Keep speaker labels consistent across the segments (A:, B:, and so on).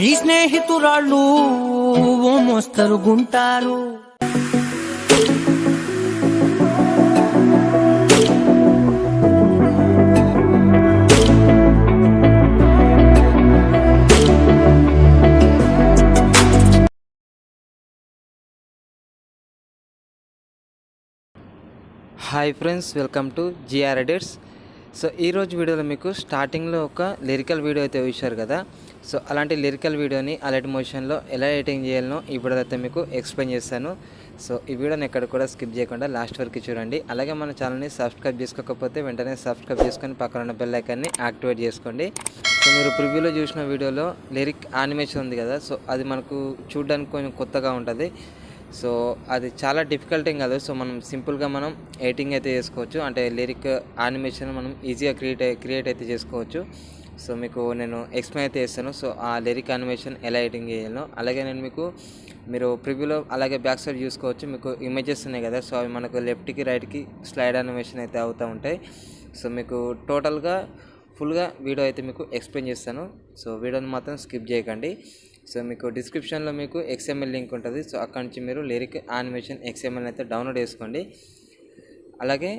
A: నీ స్నేహితురాళ్ళు ఓ మోస్తరుగుంటారు.
B: Hi friends, welcome to GR edits. So ఈరోజు వీడియోలో మీకు స్టార్టింగ్లో ఒక లిరికల్ వీడియో అయితే చూశారు కదా. సో అలాంటి లిరికల్ వీడియోని అలర్ట్ మోషన్లో ఎలా ఎడిటింగ్ చేయాలనో ఈ వీడియోలో అయితే మీకు ఎక్స్ప్లెయిన్ చేస్తాను. సో ఈ వీడియోని ఎక్కడ కూడా స్కిప్ చేయకుండా లాస్ట్ వరకు చూడండి. అలాగే మన ఛానల్ని సబ్స్క్రైబ్ చేసుకోకపోతే వెంటనే సబ్స్క్రైబ్ చేసుకొని పక్కన ఉన్న బెల్ ఐకాన్ని యాక్టివేట్ చేసుకోండి. సో మీరు ప్రివ్యూలో చూసిన వీడియోలో లిరిక్ యానిమేషన్ ఉంది కదా, సో అది మనకు చూడడానికి కొంచెం కొత్తగా ఉంటుంది. సో అది చాలా డిఫికల్ట్ ఏం కాదు. సో మనం సింపుల్గా మనం ఎడిటింగ్ అయితే చేసుకోవచ్చు. అంటే లిరిక్ యానిమేషన్ మనం ఈజీగా క్రియేట్ అయితే చేసుకోవచ్చు. సో మీకు నేను ఎక్స్ప్లెయిన్ అయితే చేస్తాను. సో ఆ లిరిక్ యానిమేషన్ ఎలా ఎడిటింగ్ చేయాలో, అలాగే నేను మీకు మీరు ప్రివ్యూలో అలాగే బ్యాక్ సైడ్ చూసుకోవచ్చు. మీకు ఇమేజెస్ ఉన్నాయి కదా, సో అవి మనకు లెఫ్ట్కి రైట్కి స్లైడ్ యానిమేషన్ అయితే అవుతూ ఉంటాయి. సో మీకు టోటల్గా ఫుల్గా వీడియో అయితే మీకు ఎక్స్ప్లెయిన్ చేస్తాను. సో వీడియోని మాత్రం స్కిప్ చేయకండి. సో మీకు డిస్క్రిప్షన్లో మీకు XML లింక్ ఉంటుంది. సో అక్కడి నుంచి మీరు లిరిక్ యానిమేషన్ XML అయితే డౌన్లోడ్ చేసుకోండి. అలాగే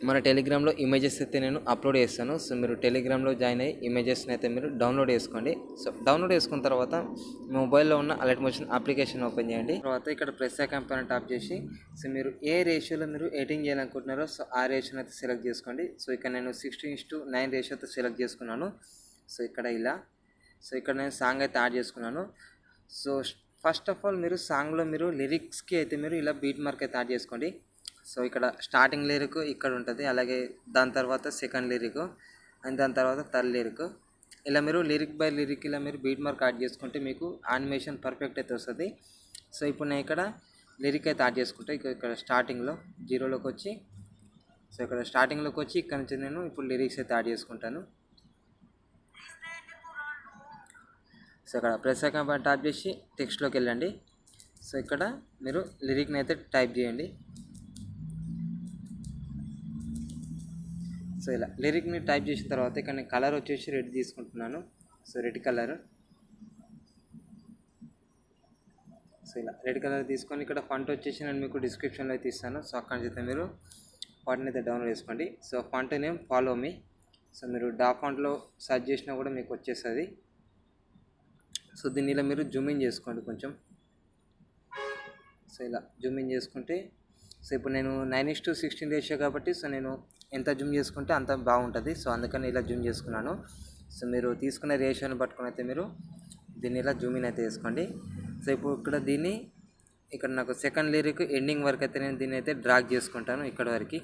B: మన టెలిగ్రామ్లో ఇమేజెస్ అయితే నేను అప్లోడ్ చేస్తాను. సో మీరు టెలిగ్రామ్లో జాయిన్ అయ్యి ఇమేజెస్ని అయితే మీరు డౌన్లోడ్ చేసుకోండి. సో డౌన్లోడ్ చేసుకున్న తర్వాత మొబైల్లో ఉన్న అలర్ట్ మోషన్ అప్లికేషన్ ఓపెన్ చేయండి. తర్వాత ఇక్కడ ప్రెస్ ఐకాన్ పైన టాప్ చేసి సో మీరు ఏ రేషియోలో మీరు ఎడిటింగ్ చేయాలనుకుంటున్నారో సో ఆ రేషియోని అయితే సెలెక్ట్ చేసుకోండి. సో ఇక్కడ నేను 16:9 రేషియోతో సెలెక్ట్ చేసుకున్నాను. సో ఇక్కడ ఇలా సో ఇక్కడ నేను సాంగ్ అయితే యాడ్ చేసుకున్నాను. సో ఫస్ట్ ఆఫ్ ఆల్ మీరు సాంగ్లో మీరు లిరిక్స్కి అయితే మీరు ఇలా బీట్ మార్క్ అయితే యాడ్ చేసుకోండి. సో ఇక్కడ స్టార్టింగ్ లిరిక్ ఇక్కడ ఉంటుంది, అలాగే దాని తర్వాత సెకండ్ లిరిక్ అండ్ దాని తర్వాత థర్డ్ లిరిక్, ఇలా మీరు లిరిక్ బై లిరిక్ ఇలా మీరు బీట్ మార్క్ యాడ్ చేసుకుంటే మీకు యానిమేషన్ పర్ఫెక్ట్ అయితే వస్తుంది. సో ఇప్పుడు నేను ఇక్కడ లిరిక్ అయితే యాడ్ చేసుకుంటే ఇక్కడ స్టార్టింగ్లో జీరోలోకి వచ్చి సో ఇక్కడ స్టార్టింగ్లోకి వచ్చి ఇక్కడ నుంచి నేను ఇప్పుడు లిరిక్స్ అయితే యాడ్ చేసుకుంటాను. సో ఇక్కడ ప్రెస్ ఐకాన్ పైన టైప్ చేసి టెక్స్ట్లోకి వెళ్ళండి. సో ఇక్కడ మీరు లిరిక్ని అయితే టైప్ చేయండి. సో ఇలా లిరిక్ని టైప్ చేసిన తర్వాత ఇక్కడ నేను కలర్ వచ్చేసి రెడ్ తీసుకుంటున్నాను. సో రెడ్ కలర్, సో ఇలా రెడ్ కలర్ తీసుకొని ఇక్కడ ఫాంట్ వచ్చేసి నేను మీకు డిస్క్రిప్షన్లో అయితే ఇస్తాను. సో అక్కడ నుంచి మీరు ఫాంట్ని అయితే డౌన్లోడ్ చేసుకోండి. So font name follow me. So మీరు ఫాంట్లో సెర్చ్ చేసినా కూడా మీకు వచ్చేస్తుంది. సో దీన్ని ఇలా మీరు జూమ్ ఇన్ చేసుకోండి కొంచెం. సో ఇలా జూమ్ ఇన్ చేసుకుంటే సో ఇప్పుడు నేను 9:16 రేషియో కాబట్టి సో నేను ఎంత జూమ్ చేసుకుంటే అంత బాగుంటుంది. సో అందుకని ఇలా జూమ్ చేసుకున్నాను. సో మీరు తీసుకునే రేషియోని పట్టుకొని అయితే మీరు దీన్ని ఇలా జూమ్ ఇన్ అయితే చేసుకోండి. సో ఇప్పుడు ఇక్కడ నాకు సెకండ్ లిరిక్ ఎండింగ్ వరకు అయితే నేను దీన్ని అయితే డ్రాగ్ చేసుకుంటాను ఇక్కడ వరకు.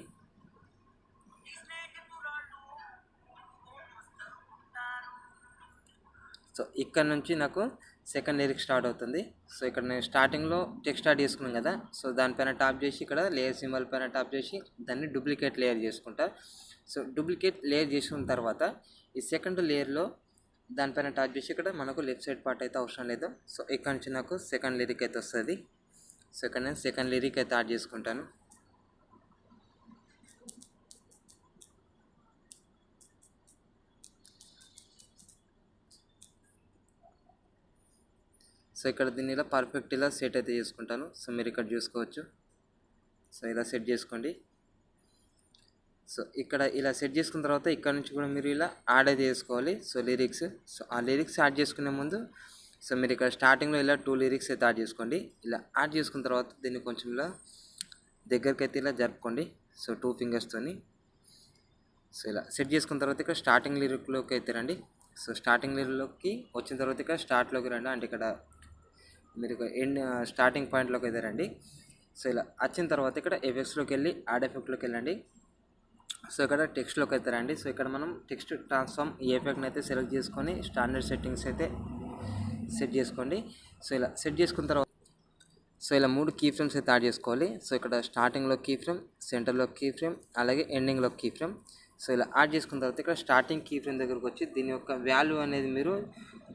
B: సో ఇక్కడ నుంచి నాకు సెకండ్ లిరిక్ స్టార్ట్ అవుతుంది. సో ఇక్కడ నేను స్టార్టింగ్లో టెక్స్ట్ స్టార్ట్ చేసుకున్నాను కదా, సో దానిపైన టాప్ చేసి ఇక్కడ లేయర్ సింబల్ పైన టాప్ చేసి దాన్ని డూప్లికేట్ లేయర్ చేసుకుంటా. సో డూప్లికేట్ లేయర్ చేసుకున్న తర్వాత ఈ సెకండ్ లేయర్లో దానిపైన టాప్ చేసి ఇక్కడ మనకు లెఫ్ట్ సైడ్ పార్ట్ అయితే అవసరం లేదు. సో ఇక్కడ నుంచి నాకు సెకండ్ లిరిక్ అయితే వస్తుంది. సో ఇక్కడ నేను సెకండ్ లిరిక్ అయితే యాడ్ చేసుకుంటాను. సో ఇక్కడ దీన్ని ఇలా పర్ఫెక్ట్ ఇలా సెట్ అయితే చేసుకుంటాను. సో మీరు ఇక్కడ చూసుకోవచ్చు. సో ఇలా సెట్ చేసుకోండి. సో ఇక్కడ ఇలా సెట్ చేసుకున్న తర్వాత ఇక్కడ నుంచి కూడా మీరు ఇలా యాడ్ అయితే చేసుకోవాలి. సో లిరిక్స్, సో ఆ లిరిక్స్ యాడ్ చేసుకునే ముందు సో మీరు ఇక్కడ స్టార్టింగ్లో ఇలా 2 లిరిక్స్ అయితే యాడ్ చేసుకోండి. ఇలా యాడ్ చేసుకున్న తర్వాత దీన్ని కొంచెం ఇలా దగ్గరికి అయితే ఇలా జరుపుకోండి. సో 2 ఫింగర్స్తోని సో ఇలా సెట్ చేసుకున్న తర్వాత ఇక్కడ స్టార్టింగ్ లిరిక్లోకి అయితే రండి. సో స్టార్టింగ్ లిరిక్లోకి వచ్చిన తర్వాత ఇక్కడ స్టార్ట్లోకి రండి, అంటే ఇక్కడ మీరు స్టార్టింగ్ పాయింట్లోకి అయితే రండి. సో ఇలా వచ్చిన తర్వాత ఇక్కడ ఎఫెక్ట్స్లోకి వెళ్ళి యాడ్ ఎఫెక్ట్లోకి వెళ్ళండి. సో ఇక్కడ టెక్స్ట్లోకి అయితే రండి. సో ఇక్కడ మనం టెక్స్ట్ ట్రాన్స్ఫార్మ్ ఈ ఎఫెక్ట్ని అయితే సెలెక్ట్ చేసుకొని స్టాండర్డ్ సెట్టింగ్స్ అయితే సెట్ చేసుకోండి. సో ఇలా సెట్ చేసుకున్న తర్వాత సో ఇలా 3 కీ ఫ్రేమ్స్ అయితే యాడ్ చేసుకోవాలి. సో ఇక్కడ స్టార్టింగ్లో కీ ఫ్రేమ్, సెంటర్లో కీ ఫ్రేమ్, అలాగే ఎండింగ్లో కీ ఫ్రేమ్. సో ఇలా యాడ్ చేసుకున్న తర్వాత ఇక్కడ స్టార్టింగ్ కీ ఫ్రేమ్ దగ్గరకు వచ్చి దీని యొక్క వాల్యూ అనేది మీరు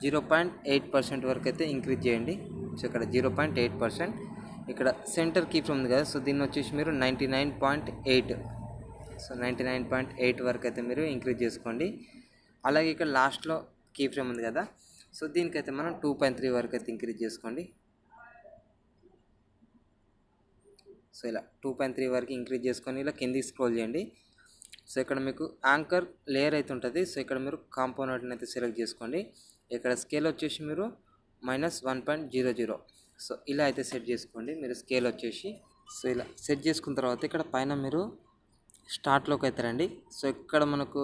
B: 0.8% వరకు అయితే ఇంక్రీజ్ చేయండి. సో ఇక్కడ 0.8%. ఇక్కడ సెంటర్ కీ ఫ్రేమ్ ఉంది కదా, సో దీన్ని వచ్చేసి మీరు 99.8, సో 99.8 వరకు అయితే మీరు ఇంక్రీజ్ చేసుకోండి. అలాగే ఇక్కడ లాస్ట్లో కీ ఫ్రేమ్ ఉంది కదా, సో దీనికైతే మనం 2.3 వరకు అయితే ఇంక్రీజ్ చేసుకోండి. సో ఇలా 2.3 వరకు ఇంక్రీజ్ చేసుకొని ఇలా కిందికి స్క్రోల్ చేయండి. సో ఇక్కడ మీకు యాంకర్ లేయర్ అయితే ఉంటుంది. సో ఇక్కడ మీరు కాంపోనెంట్ని అయితే సెలెక్ట్ చేసుకోండి. ఇక్కడ స్కేల్ వచ్చేసి మీరు -1.00. సో ఇలా అయితే సెట్ చేసుకోండి మీరు స్కేల్ వచ్చేసి. సో ఇలా సెట్ చేసుకున్న తర్వాత ఇక్కడ పైన మీరు స్టార్ట్లోకి అయితే రండి. సో ఇక్కడ మనకు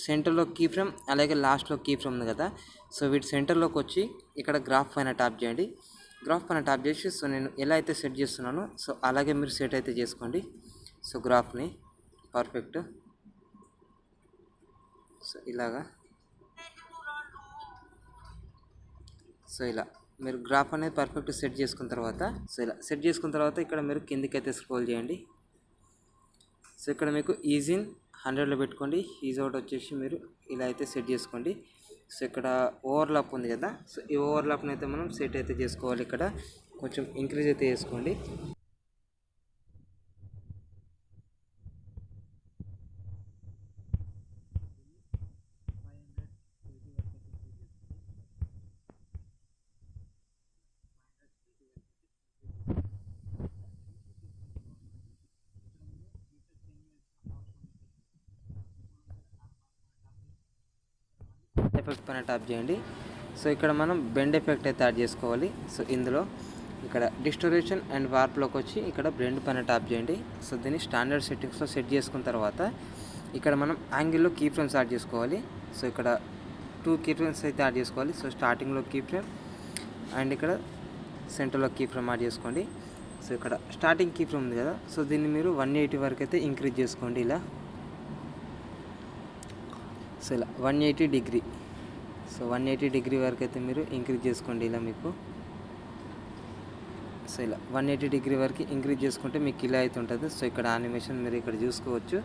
B: సెంటర్లో కీ ఫ్రేమ్ అలాగే లాస్ట్లో కీ ఫ్రేమ్ ఉంది కదా. సో వీటి సెంటర్లోకి వచ్చి ఇక్కడ గ్రాఫ్ పైన ట్యాప్ చేయండి. గ్రాఫ్ పైన ట్యాప్ చేసి సో నేను ఎలా అయితే సెట్ చేస్తున్నానో సో అలాగే మీరు సెట్ అయితే చేసుకోండి. సో గ్రాఫ్ని పర్ఫెక్ట్. సో ఇలాగా సో ఇలా మీరు గ్రాఫ్ అనేది పర్ఫెక్ట్ సెట్ చేసుకున్న తర్వాత సో ఇలా సెట్ చేసుకున్న తర్వాత ఇక్కడ మీరు కిందికి అయితే స్క్రోల్ చేయండి. సో ఇక్కడ మీకు ఈజ్ ఇన్ 100లో పెట్టుకోండి. ఈజ్ అవుట్ వచ్చేసి మీరు ఇలా అయితే సెట్ చేసుకోండి. సో ఇక్కడ ఓవర్లాప్ ఉంది కదా. సో ఈ ఓవర్లాప్ని అయితే మనం సెట్ అయితే చేసుకోవాలి. ఇక్కడ కొంచెం ఇంక్రీజ్ అయితే చేసుకోండి. ఎఫెక్ట్ పైన ట్యాప్ చేయండి. సో ఇక్కడ మనం బెండ్ ఎఫెక్ట్ అయితే యాడ్ చేసుకోవాలి. సో ఇందులో ఇక్కడ డిస్టోరేషన్ అండ్ వార్ప్లోకి వచ్చి ఇక్కడ బ్లెండ్ పైన ట్యాప్ చేయండి. సో దీన్ని స్టాండర్డ్ సెట్టింగ్స్లో సెట్ చేసుకున్న తర్వాత ఇక్కడ మనం యాంగిల్లో కీ ఫ్రేమ్స్ యాడ్ చేసుకోవాలి. సో ఇక్కడ 2 కీ ఫ్రేమ్స్ అయితే యాడ్ చేసుకోవాలి. సో స్టార్టింగ్లో కీ ఫ్రేమ్ అండ్ ఇక్కడ సెంటర్లో కీ ఫ్రేమ్ యాడ్ చేసుకోండి. సో ఇక్కడ స్టార్టింగ్ కీ ఫ్రేమ్ ఉంది కదా. సో దీన్ని మీరు 180 వరకు అయితే ఇంక్రీజ్ చేసుకోండి ఇలా. సో ఇలా 180 డిగ్రీ. సో 180 డిగ్రీ వరకు అయితే మీరు ఇంక్రీజ్ చేసుకోండి ఇలా మీకు. సో ఇలా 180 డిగ్రీ వరకు ఇంక్రీజ్ చేసుకుంటే మీకు ఇలా అయితే ఉంటుంది. సో ఇక్కడ యానిమేషన్ మీరు ఇక్కడ చూసుకోవచ్చు.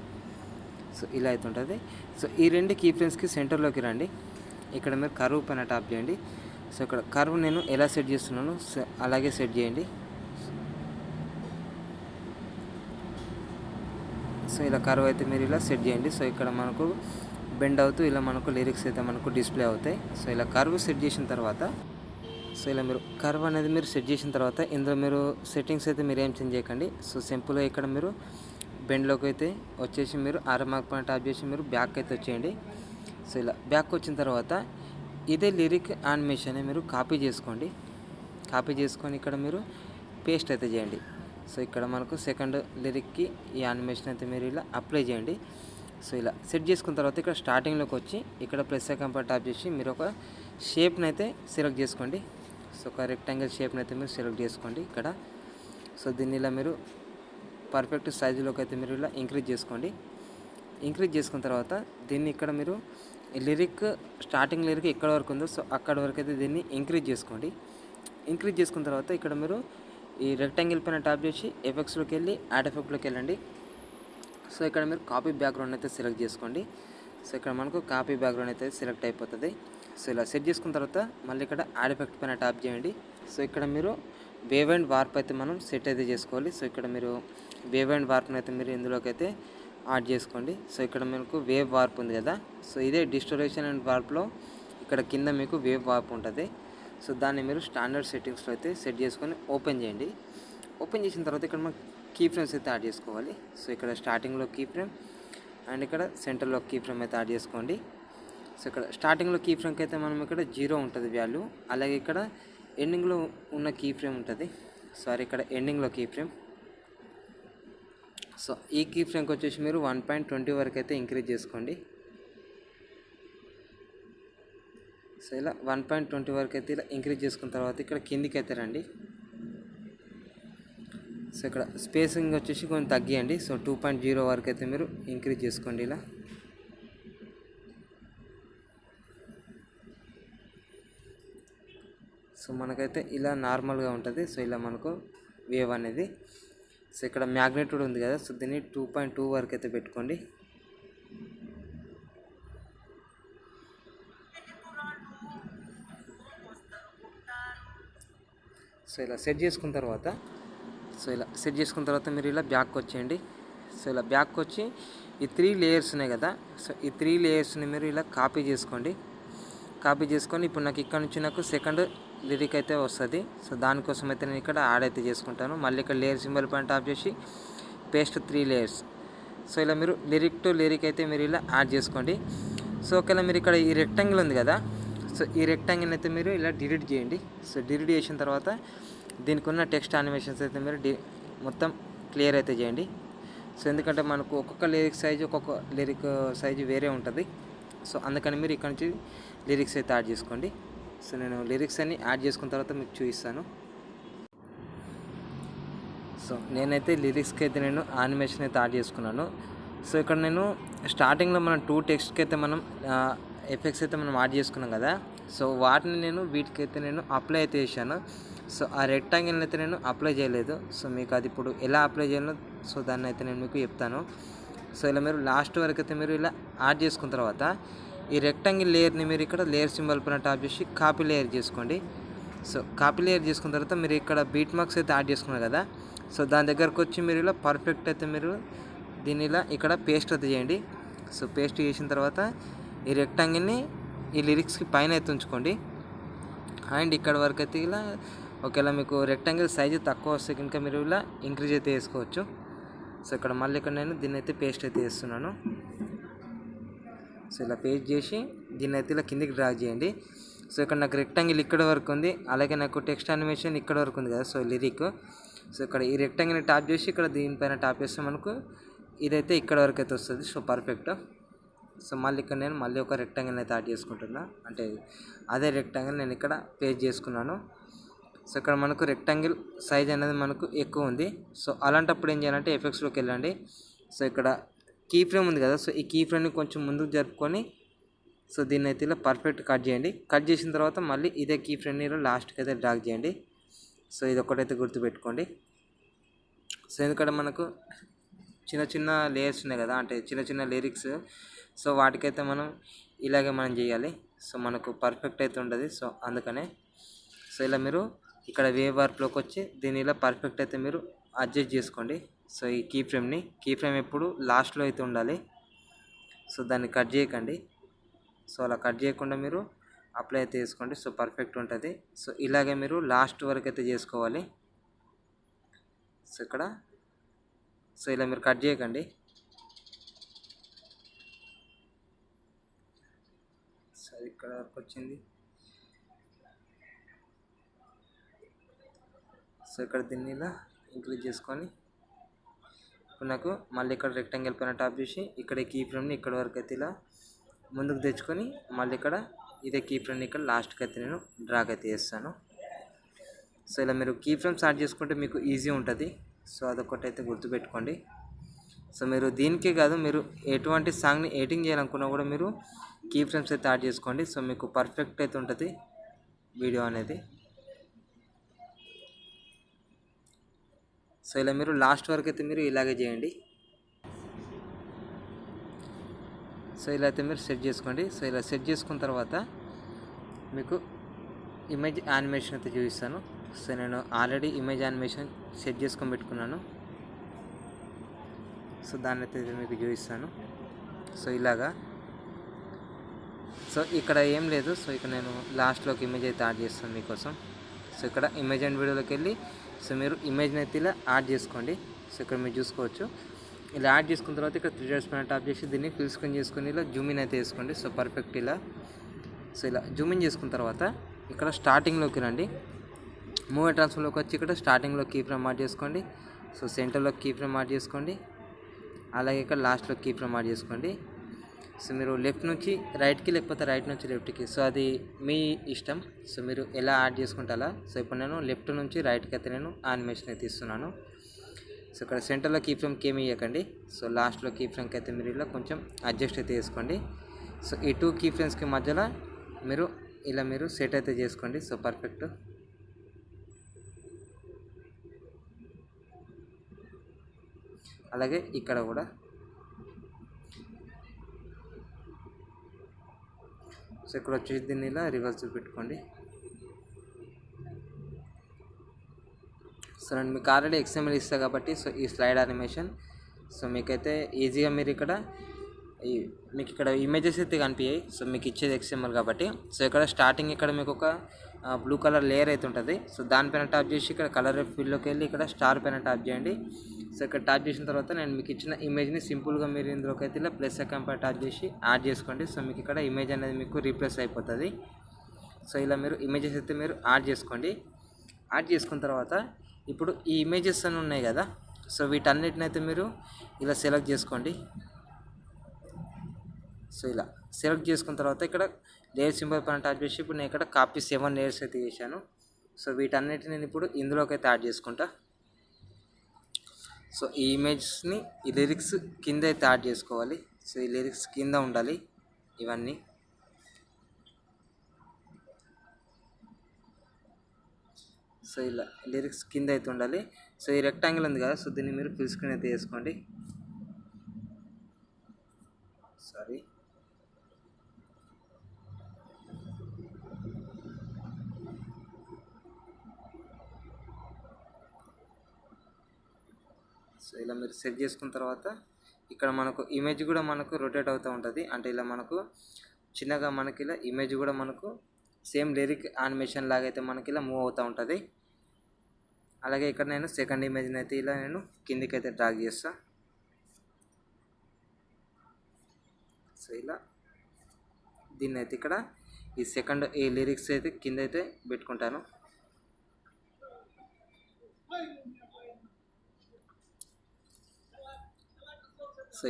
B: సో ఇలా అయితే ఉంటుంది. సో ఈ 2 కీ ఫ్రేమ్స్కి సెంటర్లోకి రండి. ఇక్కడ మీరు కర్వ్ పైన ట్యాప్ చేయండి. సో ఇక్కడ కర్వ్ నేను ఎలా సెట్ చేస్తున్నాను సో అలాగే సెట్ చేయండి. సో ఇలా కర్వ్ అయితే మీరు ఇలా సెట్ చేయండి. సో ఇక్కడ మనకు బెండ్ అవుతూ ఇలా మనకు లిరిక్స్ అయితే మనకు డిస్ప్లే అవుతాయి. సో ఇలా కర్వ్ సెట్ చేసిన తర్వాత సో ఇలా మీరు కర్వ్ అనేది మీరు సెట్ చేసిన తర్వాత ఇందులో మీరు సెట్టింగ్స్ అయితే మీరు ఏం చేంజ్ చేయకండి. సో సింపుల్గా ఇక్కడ మీరు బెండ్లోకి అయితే వచ్చేసి మీరు ఆరో మార్క్ పైన ట్యాప్ చేసి మీరు బ్యాక్ అయితే వచ్చేయండి. సో ఇలా బ్యాక్ వచ్చిన తర్వాత ఇదే లిరిక్ యానిమేషన్ మీరు కాపీ చేసుకోండి. కాపీ చేసుకొని ఇక్కడ మీరు పేస్ట్ అయితే చేయండి. సో ఇక్కడ మనకు సెకండ్ లిరిక్కి ఈ యానిమేషన్ అయితే మీరు ఇలా అప్లై చేయండి. సో ఇలా సెట్ చేసుకున్న తర్వాత ఇక్కడ స్టార్టింగ్లోకి వచ్చి ఇక్కడ ప్లస్ ఐకాన్ పై ట్యాప్ చేసి మీరు ఒక షేప్ని అయితే సెలెక్ట్ చేసుకోండి. సో ఒక రెక్టాంగిల్ షేప్ని అయితే మీరు సెలెక్ట్ చేసుకోండి ఇక్కడ. సో దీన్ని ఇలా మీరు పర్ఫెక్ట్ సైజులోకి అయితే మీరు ఇలా ఇంక్రీజ్ చేసుకోండి. ఇంక్రీజ్ చేసుకున్న తర్వాత దీన్ని ఇక్కడ మీరు లిరిక్ స్టార్టింగ్ లిరిక్ ఎక్కడ వరకు ఉందో సో అక్కడ వరకు అయితే దీన్ని ఇంక్రీజ్ చేసుకోండి. ఇంక్రీజ్ చేసుకున్న తర్వాత ఇక్కడ మీరు ఈ రెక్టాంగిల్ పైన ట్యాప్ చేసి ఎఫెక్ట్స్లోకి వెళ్ళి యాడ్ ఎఫెక్ట్లోకి వెళ్ళండి. సో ఇక్కడ మీరు కాపీ బ్యాక్గ్రౌండ్ అయితే సెలెక్ట్ చేసుకోండి. సో ఇక్కడ మనకు కాపీ బ్యాక్గ్రౌండ్ అయితే సెలెక్ట్ అయిపోతుంది. సో ఇలా సెట్ చేసుకున్న తర్వాత మళ్ళీ ఇక్కడ యాడ్ ఎఫెక్ట్ పైన ట్యాప్ చేయండి. సో ఇక్కడ మీరు వేవ్ అండ్ వార్ప్ అయితే మనం సెట్ అయితే చేసుకోవాలి. సో ఇక్కడ మీరు వేవ్ అండ్ వార్ప్ని అయితే మీరు ఇందులోకి అయితే యాడ్ చేసుకోండి. సో ఇక్కడ మీకు వేవ్ వార్ప్ ఉంది కదా. సో ఇదే డిస్టోరేషన్ అండ్ వార్ప్లో ఇక్కడ కింద మీకు వేవ్ వార్ప్ ఉంటుంది. సో దాన్ని మీరు స్టాండర్డ్ సెట్టింగ్స్లో అయితే సెట్ చేసుకొని ఓపెన్ చేయండి. ఓపెన్ చేసిన తర్వాత ఇక్కడ మనం కీ ఫ్రేమ్స్ అయితే యాడ్ చేసుకోవాలి. సో ఇక్కడ స్టార్టింగ్లో కీ ఫ్రేమ్ అండ్ ఇక్కడ సెంటర్లో కీ ఫ్రేమ్ అయితే యాడ్ చేసుకోండి. సో ఇక్కడ స్టార్టింగ్లో కీ ఫ్రేమ్కి అయితే మనం ఇక్కడ 0 ఉంటుంది వాల్యూ. అలాగే ఇక్కడ ఎండింగ్లో ఉన్న కీ ఫ్రేమ్ ఉంటుంది. సారీ ఇక్కడ ఎండింగ్లో కీ ఫ్రేమ్. సో ఈ కీ ఫ్రేమ్కి వచ్చేసి మీరు 1.20 వరకు అయితే ఇంక్రీజ్ చేసుకోండి. సో ఇలా 1.20 వరకు అయితే ఇలా ఇంక్రీజ్ చేసుకున్న తర్వాత ఇక్కడ కిందికి అయితే రండి. సో ఇక్కడ స్పేసింగ్ వచ్చేసి కొంచెం తగ్గియండి. సో 2.0 వరకు అయితే మీరు ఇంక్రీజ్ చేసుకోండి ఇలా. సో మనకైతే ఇలా నార్మల్గా ఉంటుంది. సో ఇలా మనకు వేవ్ అనేది. సో ఇక్కడ మ్యాగ్నిట్యూడ్ ఉంది కదా. సో దీన్ని 2.2 వరకు అయితే పెట్టుకోండి. సో ఇలా సెట్ చేసుకున్న తర్వాత మీరు ఇలా బ్యాక్ వచ్చేయండి. సో ఇలా బ్యాక్ వచ్చి ఈ 3 లేయర్స్ ఉన్నాయి కదా. సో ఈ 3 లేయర్స్ని మీరు ఇలా కాపీ చేసుకోండి. కాపీ చేసుకొని ఇప్పుడు నాకు ఇక్కడ నుంచి నాకు సెకండ్ లిరిక్ అయితే వస్తుంది. సో దానికోసం అయితే నేను ఇక్కడ యాడ్ అయితే చేసుకుంటాను. మళ్ళీ ఇక్కడ లేయర్ సింబల్ పైన టాప్ చేసి పేస్ట్ 3 లేయర్స్. సో ఇలా మీరు లిరిక్ టు లిరిక్ అయితే మీరు ఇలా యాడ్ చేసుకోండి. సో ఒకవేళ మీరు ఇక్కడ ఈ రెక్టాంగిల్ ఉంది కదా, సో ఈ రెక్టాంగిల్ అయితే మీరు ఇలా డిలీట్ చేయండి. సో డిలీట్ చేసిన తర్వాత దీనికి ఉన్న టెక్స్ట్ యానిమేషన్స్ అయితే మీరు మొత్తం క్లియర్ అయితే చేయండి. సో ఎందుకంటే మనకు ఒక్కొక్క లిరిక్ సైజు వేరే ఉంటుంది. సో అందుకని మీరు ఇక్కడ నుంచి లిరిక్స్ అయితే యాడ్ చేసుకోండి. సో నేను లిరిక్స్ అన్ని యాడ్ చేసుకున్న తర్వాత మీకు చూపిస్తాను. సో నేనైతే లిరిక్స్కి అయితే నేను యానిమేషన్ అయితే యాడ్ చేసుకున్నాను. సో ఇక్కడ నేను స్టార్టింగ్లో మనం 2 టెక్స్ట్కి అయితే మనం ఎఫెక్ట్స్ అయితే మనం యాడ్ చేసుకున్నాం కదా, సో వాటిని నేను వీటికైతే నేను అప్లై అయితే చేశాను. సో ఆ రెక్టాంగిల్ని అయితే నేను అప్లై చేయలేదు. సో మీకు అది ఇప్పుడు ఎలా అప్లై చేయాలో సో దాన్ని అయితే నేను మీకు చెప్తాను. సో ఇలా మీరు లాస్ట్ వరకు అయితే మీరు ఇలా యాడ్ చేసుకున్న తర్వాత ఈ రెక్టాంగిల్ లేయర్ని మీరు ఇక్కడ లేయర్ సింబల్ పైన టాప్ చేసి కాపీ లేయర్ చేసుకోండి. సో కాపీ లేయర్ చేసుకున్న తర్వాత మీరు ఇక్కడ బీట్ మార్క్స్ అయితే యాడ్ చేసుకున్నారు కదా, సో దాని దగ్గరకు వచ్చి మీరు ఇలా పర్ఫెక్ట్ అయితే మీరు దీన్ని ఇలా ఇక్కడ పేస్ట్ అయితే చేయండి. సో పేస్ట్ చేసిన తర్వాత ఈ రెక్టాంగిల్ని ఈ లిరిక్స్కి పైన అయితే ఉంచుకోండి. అండ్ ఇక్కడ వరకు అయితే ఇలా ఒకవేళ మీకు రెక్టాంగిల్ సైజు తక్కువ వస్తే కనుక మీరు ఇలా ఇంక్రీజ్ అయితే వేసుకోవచ్చు. సో ఇక్కడ మళ్ళీ ఇక్కడ నేను దీన్ని అయితే పేస్ట్ అయితే చేస్తున్నాను. సో ఇలా పేస్ట్ చేసి దీన్ని అయితే ఇలా కిందికి డ్రాగ్ చేయండి. సో ఇక్కడ నాకు రెక్టాంగిల్ ఇక్కడ వరకు ఉంది, అలాగే నాకు టెక్స్ట్ యానిమేషన్ ఇక్కడ వరకు ఉంది కదా, సో లిరిక్. సో ఇక్కడ ఈ రెక్టాంగిల్ని టాప్ చేసి ఇక్కడ దీనిపైన టాప్ చేస్తే మనకు ఇదైతే ఇక్కడ వరకు అయితే వస్తుంది. So perfect. సో మళ్ళీ ఇక్కడ నేను మళ్ళీ ఒక రెక్టాంగిల్ అయితే యాడ్ చేసుకుంటున్నా, అంటే అదే రెక్టాంగిల్ నేను ఇక్కడ పేస్ట్ చేసుకున్నాను. సో ఇక్కడ మనకు రెక్టాంగిల్ సైజ్ అనేది మనకు ఎక్కువ ఉంది. సో అలాంటప్పుడు ఏం చేయాలంటే ఎఫెక్ట్స్లోకి వెళ్ళండి. సో ఇక్కడ కీ ఫ్రేమ్ ఉంది కదా, సో ఈ కీ ఫ్రేమ్ని కొంచెం ముందుకు జరుపుకొని సో దీన్ని అయితే ఇలా పర్ఫెక్ట్ కట్ చేయండి. కట్ చేసిన తర్వాత మళ్ళీ ఇదే కీ ఫ్రేమ్ని లాస్ట్కి అయితే డ్రాగ్ చేయండి. సో ఇది ఒకటైతే గుర్తుపెట్టుకోండి. సో ఎందుకంటే మనకు చిన్న చిన్న లేయర్స్ ఉన్నాయి కదా, అంటే చిన్న చిన్న లిరిక్స్. సో వాటికైతే మనం ఇలాగే మనం చేయాలి. సో మనకు పర్ఫెక్ట్ అయితే ఉండదు. సో అందుకనే సో ఇలా మీరు ఇక్కడ వేవ్ వర్క్లోకి వచ్చి దీన్ని ఇలా పర్ఫెక్ట్ అయితే మీరు అడ్జస్ట్ చేసుకోండి. సో ఈ కీ ఫ్రేమ్ ఎప్పుడు లాస్ట్లో అయితే ఉండాలి. సో దాన్ని కట్ చేయకండి. సో అలా కట్ చేయకుండా మీరు అప్లై అయితే చేసుకోండి. సో పర్ఫెక్ట్ ఉంటుంది. సో ఇలాగే మీరు లాస్ట్ వరకు అయితే చేసుకోవాలి. సో ఇక్కడ సో ఇలా మీరు కట్ చేయకండి. సో ఇక్కడ వరకు వచ్చింది. సో ఇక్కడ దీన్ని ఇలా ఇంక్రీజ్ చేసుకొని ఇప్పుడు నాకు మళ్ళీ ఇక్కడ రెక్టాంగిల్ పైన టాప్ చేసి ఇక్కడ కీ ఫ్రేమ్ని ఇక్కడ వరకు అయితే ఇలా ముందుకు తెచ్చుకొని మళ్ళీ ఇక్కడ ఇదే కీ ఫ్రేమ్ని ఇక్కడ లాస్ట్కి అయితే నేను డ్రాగ్ అయితే చేస్తాను. సో ఇలా మీరు కీ ఫ్రేమ్స్ యాడ్ చేసుకుంటే మీకు ఈజీ ఉంటుంది. సో అదొకటి అయితే గుర్తుపెట్టుకోండి. సో మీరు దీనికే కాదు, మీరు ఎటువంటి సాంగ్ని ఎడిటింగ్ చేయాలనుకున్నా కూడా మీరు కీ ఫ్రేమ్స్ అయితే యాడ్ చేసుకోండి. సో మీకు పర్ఫెక్ట్ అయితే ఉంటుంది వీడియో అనేది. సో ఇలా మీరు లాస్ట్ వరకు అయితే మీరు ఇలాగే చేయండి. సో ఇలా అయితే మీరు సెట్ చేసుకోండి. సో ఇలా సెట్ చేసుకున్న తర్వాత మీకు ఇమేజ్ యానిమేషన్ అయితే చూపిస్తాను. సో నేను ఆల్రెడీ ఇమేజ్ యానిమేషన్ సెట్ చేసుకొని పెట్టుకున్నాను. సో దాన్ని అయితే మీకు చూపిస్తాను. సో ఇలాగా. సో ఇక్కడ ఏం లేదు. సో ఇక్కడ నేను లాస్ట్లో ఒక ఇమేజ్ అయితే యాడ్ చేస్తాను మీకోసం. సో ఇక్కడ ఇమేజ్ అండ్ వీడియోలోకి వెళ్ళి సో మీరు ఇమేజ్ని అయితే ఇలా యాడ్ చేసుకోండి. సో ఇక్కడ మీరు చూసుకోవచ్చు. ఇలా యాడ్ చేసుకున్న తర్వాత ఇక్కడ 3 డాట్స్ పైన టాప్ చేసి దీన్ని ఫుల్ స్క్రీన్ చేసుకొని ఇలా జూమ్ ఇన్ అయితే వేసుకోండి. సో పర్ఫెక్ట్ ఇలా. సో ఇలా జూమ్ ఇన్ చేసుకున్న తర్వాత ఇక్కడ స్టార్టింగ్లోకి రండి. మూవ్ ట్రాన్స్ఫర్లోకి వచ్చి ఇక్కడ స్టార్టింగ్లో కీ ఫ్రేమ్ యాడ్ చేసుకోండి. సో సెంటర్లో కీ ఫ్రేమ్ యాడ్ చేసుకోండి. అలాగే ఇక్కడ లాస్ట్లో కీ ఫ్రేమ్ యాడ్ చేసుకోండి. సో మీరు లెఫ్ట్ నుంచి రైట్కి లేకపోతే రైట్ నుంచి లెఫ్ట్కి, సో అది మీ ఇష్టం. సో మీరు ఎలా యాడ్ చేసుకుంటే అలా. సో ఇప్పుడు నేను లెఫ్ట్ నుంచి రైట్కి అయితే నేను యానిమేషన్ అయితే ఇస్తున్నాను. సో ఇక్కడ సెంటర్లో కీ ఫ్రేమ్కి ఏమి ఇవ్వకండి. సో లాస్ట్లో కీ ఫ్రేమ్కి అయితే మీరు ఇలా కొంచెం అడ్జస్ట్ అయితే చేసుకోండి. సో ఈ 2 కీ ఫ్రేమ్స్కి మధ్యలో మీరు ఇలా మీరు సెట్ అయితే చేసుకోండి. So perfect. అలాగే ఇక్కడ కూడా. సో ఇక్కడ వచ్చేసి దీన్ని ఇలా రివర్స్ పెట్టుకోండి. సో నేను మీకు ఆల్రెడీ XML ఇస్తాను కాబట్టి సో ఈ స్లైడ్ యానిమేషన్ సో మీకైతే ఈజీగా మీరు ఇక్కడ ఈ మీకు ఇక్కడ ఇమేజెస్ అయితే కనిపించాయి. సో మీకు ఇచ్చేది XML కాబట్టి. సో ఇక్కడ స్టార్టింగ్ ఇక్కడ మీకు ఒక బ్లూ కలర్ లేయర్ అయితే ఉంటుంది. సో దానిపైన ట్యాప్ చేసి ఇక్కడ కలర్ ఫీల్డ్లోకి వెళ్ళి ఇక్కడ స్టార్ పైన ట్యాప్ చేయండి. సో ఇక్కడ ట్యాప్ చేసిన తర్వాత నేను మీకు ఇచ్చిన ఇమేజ్ని సింపుల్గా మీరు ఇందులోకి అయితే ఇలా ప్లస్ ఐకాన్ పై ట్యాప్ చేసి యాడ్ చేసుకోండి. సో మీకు ఇక్కడ ఇమేజ్ అనేది మీకు రీప్లేస్ అయిపోతుంది. సో ఇలా మీరు ఇమేజెస్ అయితే మీరు యాడ్ చేసుకోండి. యాడ్ చేసుకున్న తర్వాత ఇప్పుడు ఈ ఇమేజెస్ అని ఉన్నాయి కదా, సో వీటన్నిటిని అయితే మీరు ఇలా సెలెక్ట్ చేసుకోండి. సో ఇలా సెలెక్ట్ చేసుకున్న తర్వాత ఇక్కడ లేయర్ సింబల్ పైన ట్యాప్ చేసి ఇప్పుడు నేను ఇక్కడ కాపీ 7 లేయర్స్ అయితే చేశాను. సో వీటన్నిటిని నేను ఇప్పుడు ఇందులోకి అయితే యాడ్ చేసుకుంటా. సో ఈ ఇమేజ్ని ఈ లిరిక్స్ కింద అయితే యాడ్ చేసుకోవాలి. సో ఈ లిరిక్స్ కింద ఉండాలి ఇవన్నీ. సో ఇలా లిరిక్స్ కింద అయితే ఉండాలి. సో ఈ రెక్టాంగిల్ ఉంది కదా, సో దీన్ని మీరు ఫుల్ స్క్రీన్ అయితే వేసుకోండి. సారీ, సో ఇలా మీరు సెట్ చేసుకున్న తర్వాత ఇక్కడ మనకు ఇమేజ్ కూడా మనకు రొటేట్ అవుతూ ఉంటుంది. అంటే ఇలా మనకు చిన్నగా మనకి ఇలా ఇమేజ్ కూడా మనకు సేమ్ లిరిక్ యానిమేషన్ లాగా అయితే మనకి ఇలా మూవ్ అవుతూ ఉంటుంది. అలాగే ఇక్కడ నేను సెకండ్ ఇమేజ్ని అయితే ఇలా నేను కిందికి అయితే డ్రాగ్ చేస్తా. సో ఇలా దీన్ని అయితే ఇక్కడ ఈ సెకండ్ ఈ లిరిక్స్ అయితే కింద అయితే పెట్టుకుంటాను. సో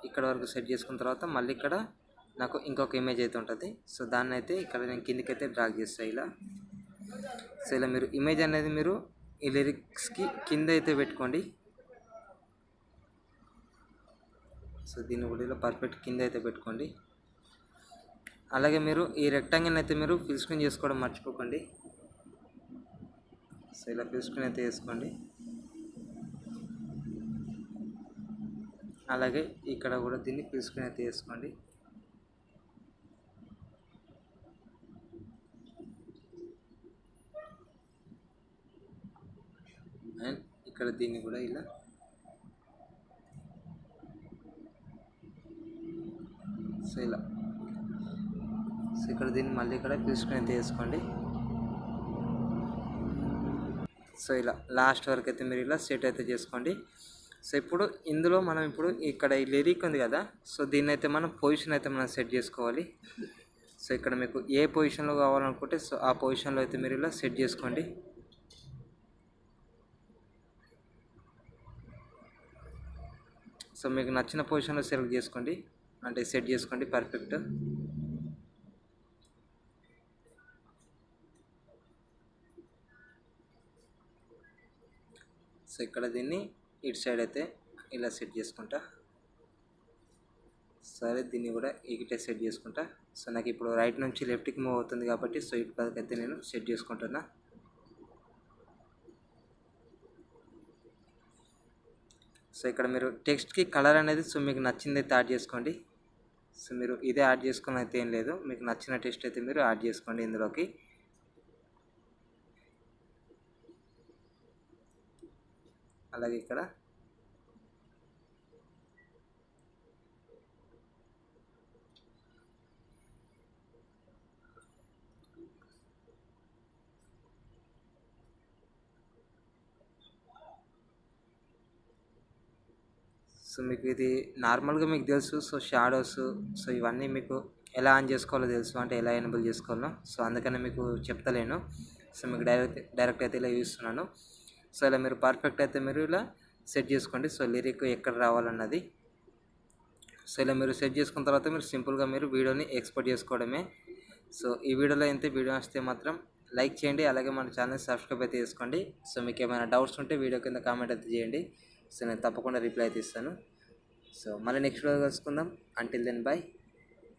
B: ఇక్కడ వరకు సెట్ చేసుకున్న తర్వాత మళ్ళీ ఇక్కడ నాకు ఇంకొక ఇమేజ్ అయితే ఉంటుంది. సో దాన్ని అయితే ఇక్కడ నేను కిందికి అయితే డ్రాగ్ చేస్తాను ఇలా. సో ఇలా మీరు ఇమేజ్ అనేది మీరు ఈ లిరిక్స్కి కింద అయితే పెట్టుకోండి. సో దీన్ని కూడా ఇలా పర్ఫెక్ట్ కింద అయితే పెట్టుకోండి. అలాగే మీరు ఈ రెక్టాంగిల్ అయితే మీరు ఫుల్ స్క్రీన్ చేసుకోవడం మర్చిపోకండి. సో ఇలా ఫుల్ స్క్రీన్ అయితే వేసుకోండి. అలాగే ఇక్కడ కూడా దీన్ని ఫుల్ స్క్రీన్ అయితే వేసుకోండి. అండ్ ఇక్కడ దీన్ని కూడా ఇలా. సో ఇలా సో ఇక్కడ దీన్ని మళ్ళీ ఇక్కడ ఫుల్ స్క్రీన్ అయితే వేసుకోండి. సో ఇలా లాస్ట్ వరకు అయితే మీరు ఇలా సెట్ అయితే చేసుకోండి. సో ఇప్పుడు ఇందులో మనం ఇప్పుడు ఇక్కడ ఈ లిరిక్ ఉంది కదా, సో దీన్ని అయితే మనం పొజిషన్ అయితే మనం సెట్ చేసుకోవాలి. సో ఇక్కడ మీకు ఏ పొజిషన్లో కావాలనుకుంటే సో ఆ పొజిషన్లో అయితే మీరు ఇలా సెట్ చేసుకోండి. సో మీకు నచ్చిన పొజిషన్లో సెలెక్ట్ చేసుకోండి, అంటే సెట్ చేసుకోండి పర్ఫెక్ట్. సో ఇక్కడ దీన్ని ఇటు సైడ్ అయితే ఇలా సెట్ చేసుకుంటా. సరే దీన్ని కూడా ఇటే సెట్ చేసుకుంటా. సో నాకు ఇప్పుడు రైట్ నుంచి లెఫ్ట్కి మూవ్ అవుతుంది కాబట్టి సో ఇటు పక్కకి అయితే నేను సెట్ చేసుకుంటున్నా. సో ఇక్కడ మీరు టెక్స్ట్కి కలర్ అనేది సో మీకు నచ్చింది అయితే యాడ్ చేసుకోండి. సో మీరు ఇదే యాడ్ చేసుకుని అయితే ఏం లేదు, మీకు నచ్చిన టెక్స్ట్ అయితే మీరు యాడ్ చేసుకోండి ఇందులోకి. అలాగే ఇక్కడ సో మీకు ఇది నార్మల్గా మీకు తెలుసు. సో షాడోస్ సో ఇవన్నీ మీకు ఎలా ఆన్ చేసుకోవాలో తెలుసు, అంటే ఎలా ఎనేబుల్ చేసుకోవాలో. సో అందుకనే మీకు చెప్తలేను. సో మీకు డైరెక్ట్ అయితే ఇలా చూస్తున్నాను. సో ఇలా మీరు పర్ఫెక్ట్ అయితే మీరు ఇలా సెట్ చేసుకోండి. సో లిరిక్ ఎక్కడ రావాలన్నది. సో ఇలా మీరు సెట్ చేసుకున్న తర్వాత మీరు సింపుల్గా మీరు వీడియోని ఎక్స్పోర్ట్ చేసుకోవడమే. సో ఈ వీడియోలో అయితే వీడియో వస్తే మాత్రం లైక్ చేయండి, అలాగే మన ఛానల్ సబ్స్క్రైబ్ అయితే చేసుకోండి. సో మీకు ఏమైనా డౌట్స్ ఉంటే వీడియో కింద కామెంట్ అయితే చేయండి. సో నేను తప్పకుండా రిప్లై అయితే ఇస్తాను. సో మళ్ళీ నెక్స్ట్ వీడియో కలుసుకుందాం. Until then by.